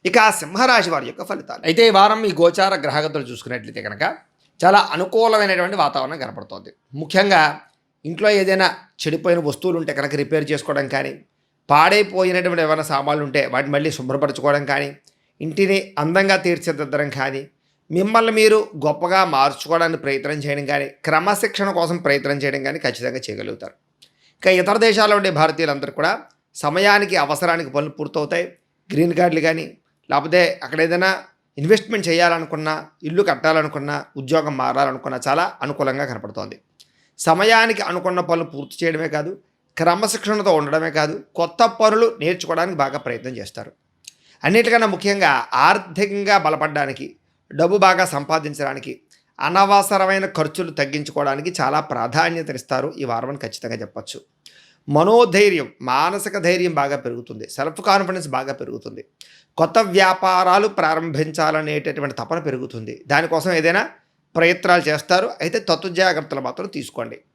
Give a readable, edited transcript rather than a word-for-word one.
ఇక సింహరాశి వారి యొక్క ఫలితాలు. అయితే ఈ వారం ఈ గోచార గ్రహగతులు చూసుకున్నట్లయితే కనుక చాలా అనుకూలమైనటువంటి వాతావరణం కనపడుతోంది. ముఖ్యంగా ఇంట్లో ఏదైనా చెడిపోయిన వస్తువులు ఉంటే కనుక రిపేర్ చేసుకోవడం కానీ, పాడైపోయినటువంటి ఏమైనా సామాన్లు ఉంటే వాటిని మళ్ళీ శుభ్రపరచుకోవడం కానీ, ఇంటిని అందంగా తీర్చిదిద్దడం కానీ, మిమ్మల్ని మీరు గొప్పగా మార్చుకోవడానికి ప్రయత్నం చేయడం కానీ, క్రమశిక్షణ కోసం ప్రయత్నం చేయడం కానీ ఖచ్చితంగా చేయగలుగుతారు. ఇక ఇతర దేశాల్లో ఉండే భారతీయులందరూ కూడా సమయానికి అవసరానికి పనులు పూర్తవుతాయి. గ్రీన్ కార్డులు కానీ, లేకపోతే అక్కడ ఏదైనా ఇన్వెస్ట్మెంట్ చేయాలనుకున్నా, ఇల్లు కట్టాలనుకున్నా, ఉద్యోగం మారాలనుకున్నా చాలా అనుకూలంగా కనపడుతోంది. సమయానికి అనుకున్న పనులు పూర్తి చేయడమే కాదు, క్రమశిక్షణతో ఉండడమే కాదు, కొత్త పనులు నేర్చుకోవడానికి బాగా ప్రయత్నం చేస్తారు. అన్నిటికన్నా ముఖ్యంగా ఆర్థికంగా బలపడడానికి, డబ్బు బాగా సంపాదించడానికి, అనవసరమైన ఖర్చులు తగ్గించుకోవడానికి చాలా ప్రాధాన్యతనిస్తారు ఈ వారం అని ఖచ్చితంగా చెప్పచ్చు. మనోధైర్యం, మానసిక ధైర్యం బాగా పెరుగుతుంది. సెల్ఫ్ కాన్ఫిడెన్స్ బాగా పెరుగుతుంది. కొత్త వ్యాపారాలు ప్రారంభించాలనేటటువంటి తపన పెరుగుతుంది. దానికోసం ఏదైనా ప్రయత్నాలు చేస్తారు. అయితే తత్తు జాగ్రత్తలు మాత్రం తీసుకోండి.